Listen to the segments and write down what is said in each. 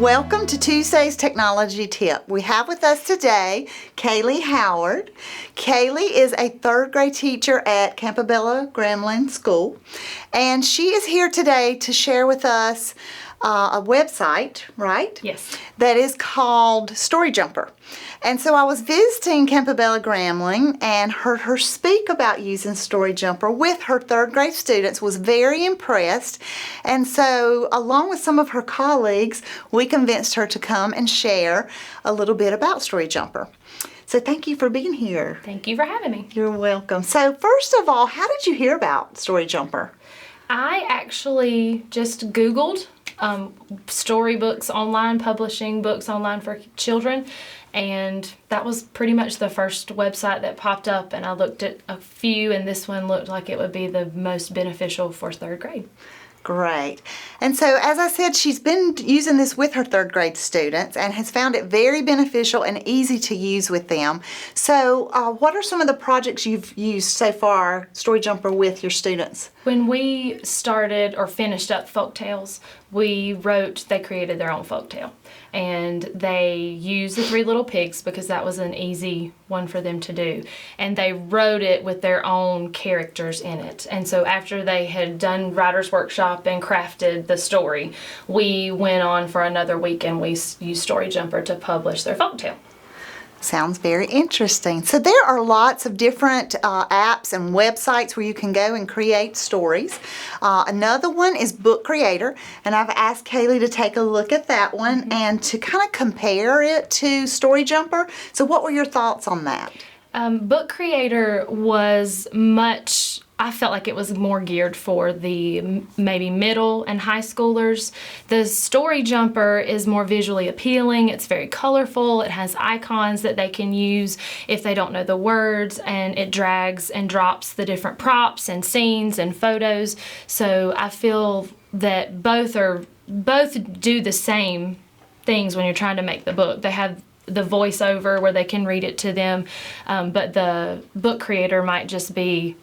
Welcome to Tuesday's Technology Tip. We have with us today Kaylee Howard. Kaylee is a third grade teacher at Campobello Gremlin School, and she is here today to share with us a website, right? Yes. That is called StoryJumper. And so I was visiting Campobello Gremlin and heard her speak about using StoryJumper with her third grade students, was very impressed. And so along with some of her colleagues, we convinced her to come and share a little bit about StoryJumper. So thank you for being here. Thank you for having me. You're welcome. So first of all, how did you hear about StoryJumper? I actually just Googled storybooks online, publishing books online for children, and that was pretty much the first website that popped up, and I looked at a few, and this one looked like it would be the most beneficial for third grade. Great. And so, as I said, she's been using this with her third grade students and has found it very beneficial and easy to use with them. So, what are some of the projects you've used so far, StoryJumper, with your students? When we started or finished up folktales, they created their own folktale. And they used the Three Little Pigs because that was an easy one for them to do. And they wrote it with their own characters in it. And so after they had done writer's workshop and crafted the story, we went on for another week and we used StoryJumper to publish their folktale. Sounds very interesting. So there are lots of different apps and websites where you can go and create stories. Another one is Book Creator, and I've asked Kaylee to take a look at that one and to kind of compare it to StoryJumper. So what were your thoughts on that? Book Creator was I felt like it was more geared for the maybe middle and high schoolers. The StoryJumper is more visually appealing. It's very colorful. It has icons that they can use if they don't know the words, and it drags and drops the different props and scenes and photos. So I feel that both do the same things when you're trying to make the book. They have the voiceover where they can read it to them, but the Book Creator might just be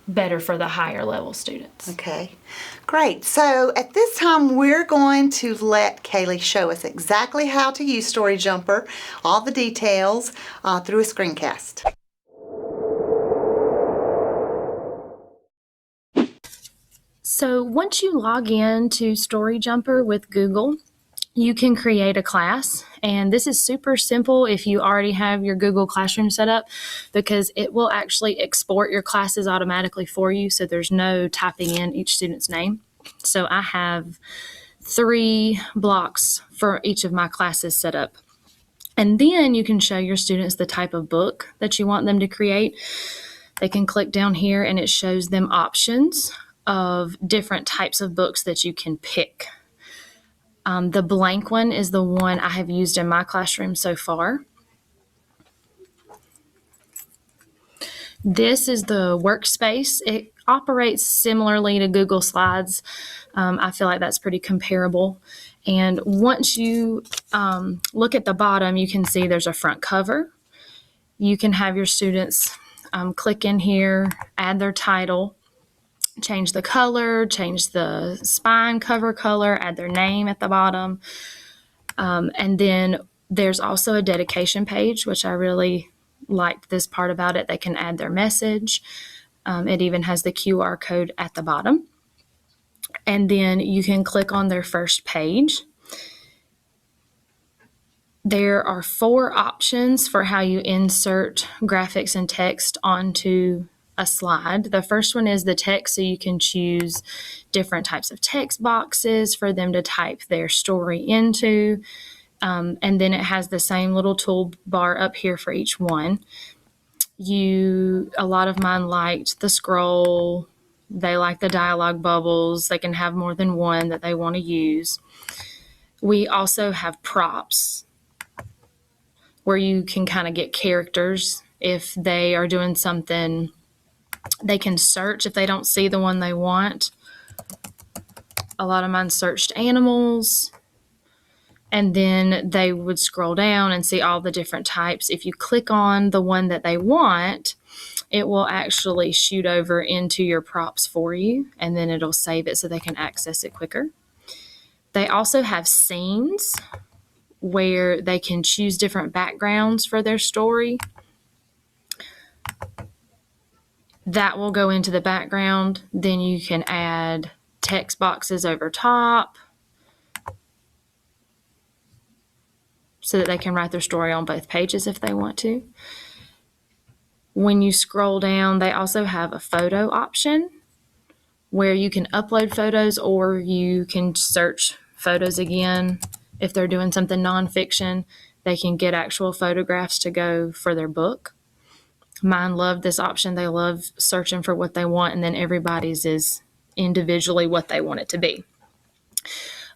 better for the higher level students. Okay, great. So at this time, we're going to let Kaylee show us exactly how to use StoryJumper, all the details, through a screencast. So once you log in to StoryJumper with Google, you can create a class, and this is super simple if you already have your Google Classroom set up, because it will actually export your classes automatically for you, so there's no typing in each student's name. So I have 3 blocks for each of my classes set up. And then you can show your students the type of book that you want them to create. They can click down here and it shows them options of different types of books that you can pick. The blank one is the one I have used in my classroom so far. This is the Workspace. It operates similarly to Google Slides. I feel like that's pretty comparable. And once you look at the bottom, you can see there's a front cover. You can have your students click in here, add their title, change the color, change the spine cover color, add their name at the bottom. And then there's also a dedication page, which I really liked this part about it. They can add their message. It even has the QR code at the bottom. And then you can click on their first page. There are 4 options for how you insert graphics and text onto a slide. The first one is the text, so you can choose different types of text boxes for them to type their story into. And then it has the same little toolbar up here for each one. A lot of mine liked the scroll. They like the dialogue bubbles. They can have more than one that they want to use. We also have props where you can kind of get characters. If they are doing something, they can search if they don't see the one they want. A lot of mine searched animals, and then they would scroll down and see all the different types. If you click on the one that they want, it will actually shoot over into your props for you, and then it'll save it so they can access it quicker. They also have scenes where they can choose different backgrounds for their story. That will go into the background. Then you can add text boxes over top so that they can write their story on both pages if they want to. When you scroll down, they also have a photo option where you can upload photos, or you can search photos again. If they're doing something nonfiction, they can get actual photographs to go for their book. Mine love this option. They love searching for what they want, and then everybody's is individually what they want it to be.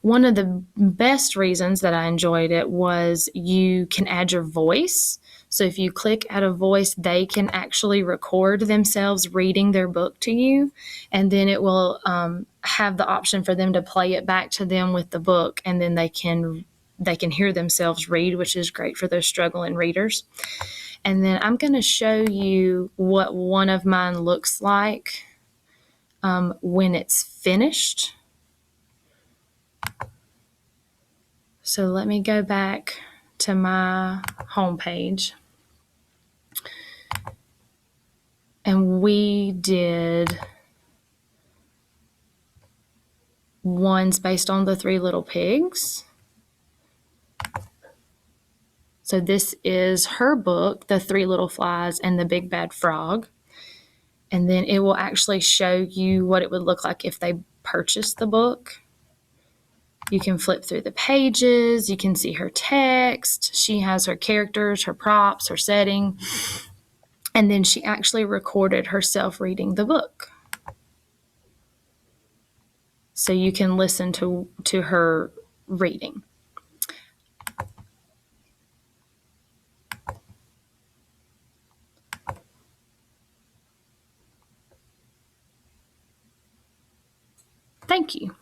One of the best reasons that I enjoyed it was you can add your voice. So if you click add a voice, they can actually record themselves reading their book to you, and then it will have the option for them to play it back to them with the book, and then they can hear themselves read, which is great for those struggling readers. And then I'm going to show you what one of mine looks like when it's finished. So let me go back to my homepage. And we did ones based on the Three Little Pigs. So this is her book, The Three Little Flies and the Big Bad Frog. And then it will actually show you what it would look like if they purchased the book. You can flip through the pages. You can see her text. She has her characters, her props, her setting. And then she actually recorded herself reading the book. So you can listen to her reading. Thank you.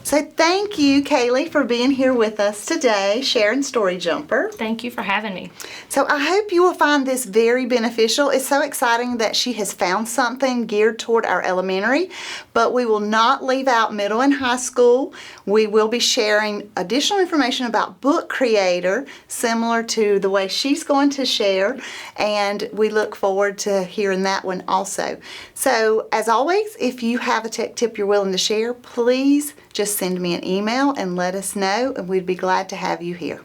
So thank you, Kaylee, for being here with us today, sharing StoryJumper. Thank you for having me. So I hope you will find this very beneficial. It's so exciting that she has found something geared toward our elementary, but we will not leave out middle and high school. We will be sharing additional information about Book Creator, similar to the way she's going to share, and we look forward to hearing that one also. So as always, if you have a tech tip you're willing to share, please just send me an email and let us know, and we'd be glad to have you here.